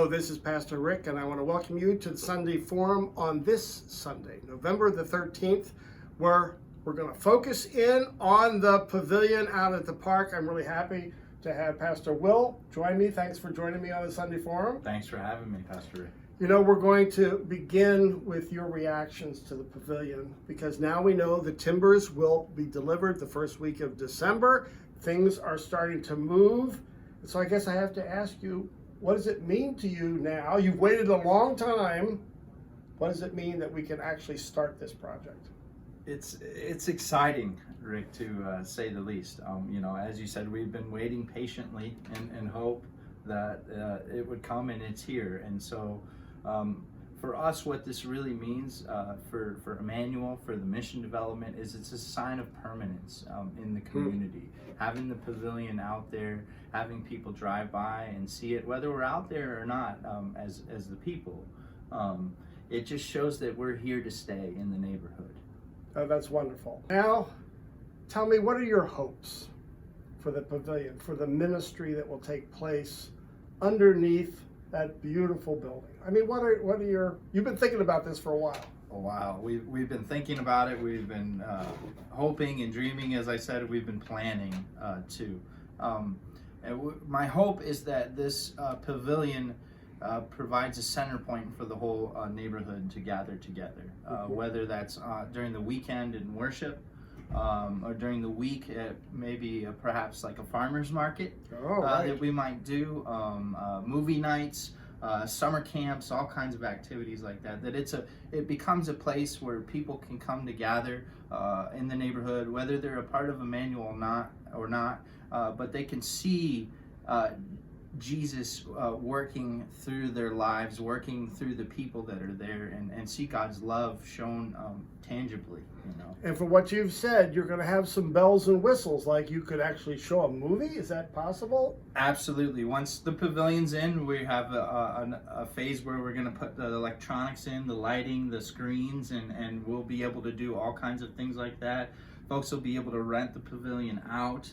Hello, this is Pastor Rick, and I want to welcome you to the Sunday Forum on this Sunday, November the 13th, where we're going to focus in on the pavilion out at the park. I'm really happy to have Pastor Will join me. Thanks for joining me on the Sunday Forum. Thanks for having me, Pastor Rick. You know, we're going to begin with your reactions to the pavilion, because now we know the timbers will be delivered the first week of December. Things are starting to move. So I guess I have to ask you, what does it mean to you now? You've waited a long time. What does it mean that we can actually start this project? It's exciting, Rick, to say the least. You know, as you said, we've been waiting patiently and hope that it would come, and it's here. And so for us, what this really means for Emmanuel, for the mission development, is it's a sign of permanence in the community. Having the pavilion out there, having people drive by and see it, whether we're out there or not, as the people, it just shows that we're here to stay in the neighborhood. Oh, that's wonderful. Now, tell me, what are your hopes for the pavilion, for the ministry that will take place underneath that beautiful building? I mean, what are your, you've been thinking about this for a while. A while. We've been thinking about it. We've been hoping and dreaming. As I said, we've been planning too. My hope is that this pavilion provides a center point for the whole neighborhood to gather together, whether that's during the weekend in worship, or during the week at maybe perhaps like a farmer's market that we might do, movie nights, summer camps, all kinds of activities like that. That it becomes a place where people can come to gather in the neighborhood, whether they're a part of Emmanuel or not, but they can see Jesus working through their lives, working through the people that are there, and see God's love shown tangibly, you know. And for what you've said, you're going to have some bells and whistles, like you could actually show a movie. Is that possible? Absolutely. Once the pavilion's in, we have a phase where we're going to put the electronics in, the lighting, the screens, and we'll be able to do all kinds of things like that. Folks will be able to rent the pavilion out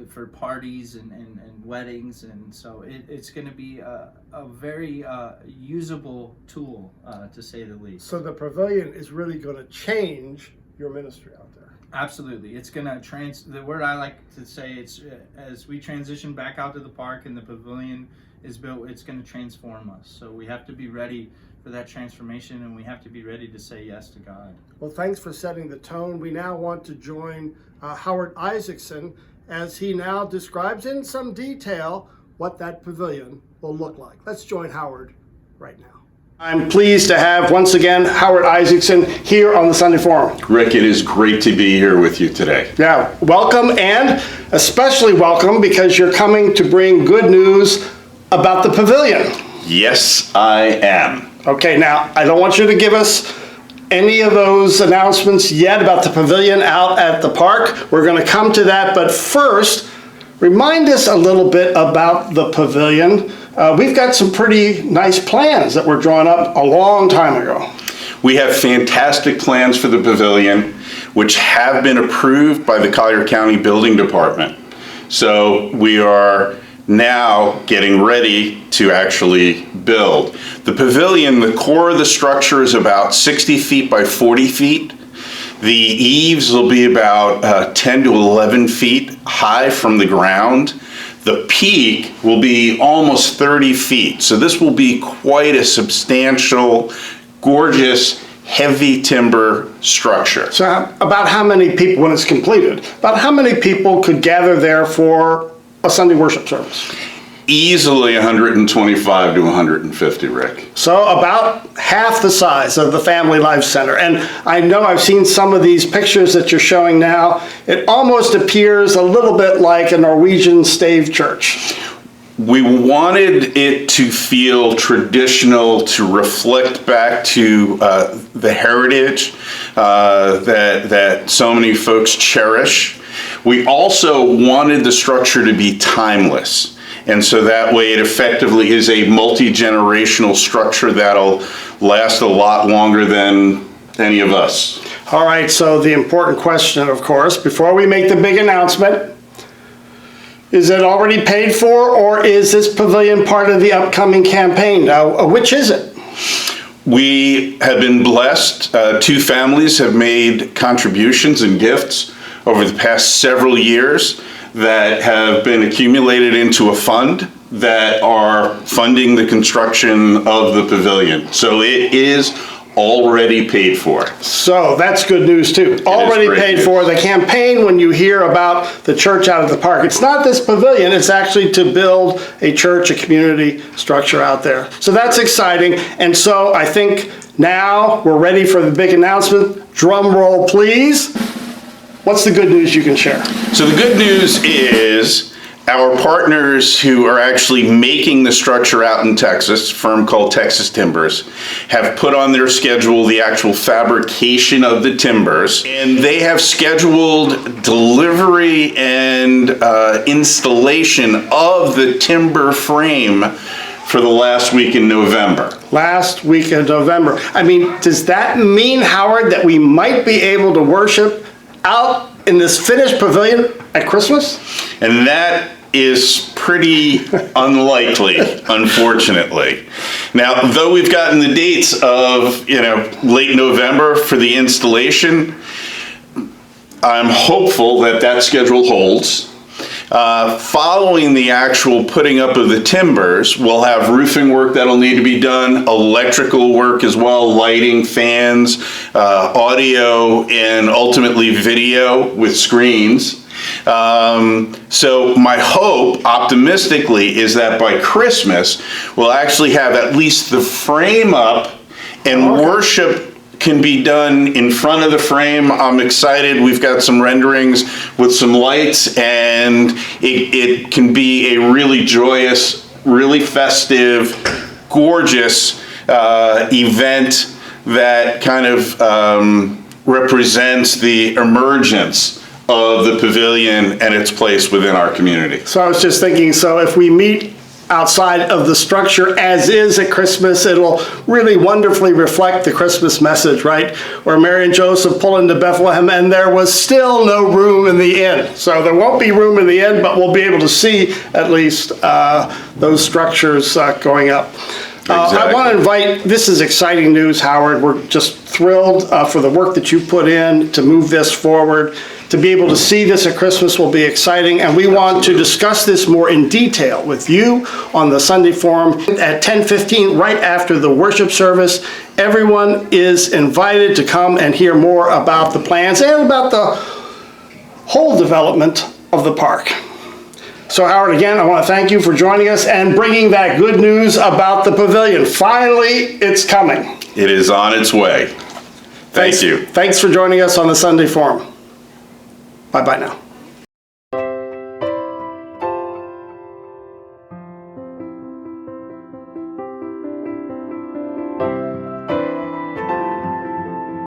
for parties and weddings, and so it's going to be a very usable tool, to say the least. So the pavilion is really going to change your ministry out there. Absolutely. It's going to the word I like to say, it's as we transition back out to the park and the pavilion is built, it's going to transform us. So we have to be ready for that transformation, and we have to be ready to say yes to God. Well, thanks for setting the tone. We now want to join Howard Isaacson as he now describes in some detail what that pavilion will look like. Let's join Howard right now. I'm pleased to have once again Howard Isaacson here on the Sunday Forum. Rick, it is great to be here with you today. Yeah, welcome, and especially welcome because you're coming to bring good news about the pavilion. Yes, I am. Okay, now, I don't want you to give us any of those announcements yet about the pavilion out at the park. We're going to come to that, but first, remind us a little bit about the pavilion. We've got some pretty nice plans that were drawn up a long time ago. We have fantastic plans for the pavilion, which have been approved by the Collier County Building Department. So we are now getting ready to actually build. The pavilion, the core of the structure is about 60 feet by 40 feet. The eaves will be about 10 to 11 feet high from the ground. The peak will be almost 30 feet. So this will be quite a substantial, gorgeous, heavy timber structure. So about how many people, when it's completed, about how many people could gather there for a Sunday worship service? Easily 125 to 150, Rick. So about half the size of the Family Life Center. And I know I've seen some of these pictures that you're showing now. It almost appears a little bit like a Norwegian stave church. We wanted it to feel traditional, to reflect back to the heritage that so many folks cherish. We also wanted the structure to be timeless. And so that way it effectively is a multi-generational structure that'll last a lot longer than any of us. All right, so the important question, of course, before we make the big announcement, Is it already paid for, or is this pavilion part of the upcoming campaign? Which is it? We have been blessed. Two families have made contributions and gifts over the past several years that have been accumulated into a fund that are funding the construction of the pavilion. So it is already paid for. So that's good news too. Already great paid news. for. The campaign, when you hear about the church out of the park, it's not this pavilion, it's actually to build a church, a community structure out there. So that's exciting. And so I think now we're ready for the big announcement. Drum roll, please. What's the good news you can share? So the good news is our partners who are actually making the structure out in Texas, a firm called Texas Timbers, have put on their schedule the actual fabrication of the timbers, and they have scheduled delivery and installation of the timber frame for the last week in November. Last week of November. I mean, does that mean, Howard, that we might be able to worship out in this finished pavilion at Christmas? And that is pretty unlikely, unfortunately. Now, though we've gotten the dates of, late November for the installation, I'm hopeful that that schedule holds. Following the actual putting up of the timbers, we'll have roofing work that'll need to be done, electrical work as well, lighting, fans, audio, and ultimately video with screens. So my hope, optimistically, is that by Christmas, we'll actually have at least the frame up and worship can be done in front of the frame. I'm excited. We've got some renderings with some lights, and it can be a really joyous, really festive, gorgeous event that kind of represents the emergence of the pavilion and its place within our community. So I was just thinking, so if we meet outside of the structure as is at Christmas, it'll really wonderfully reflect the Christmas message, right? Where Mary and Joseph pull into Bethlehem and there was still no room in the inn. So there won't be room in the inn, but we'll be able to see at least those structures going up. I want to invite, this is exciting news, Howard. We're just thrilled for the work that you put in to move this forward. To be able to see this at Christmas will be exciting, and we want to discuss this more in detail with you on the Sunday Forum at 10:15, right after the worship service. Everyone is invited to come and hear more about the plans and about the whole development of the park. So Howard, again, I want to thank you for joining us and bringing that good news about the pavilion. Finally, it's coming. It is on its way. Thank you. Thanks for joining us on the Sunday Forum. Bye-bye now.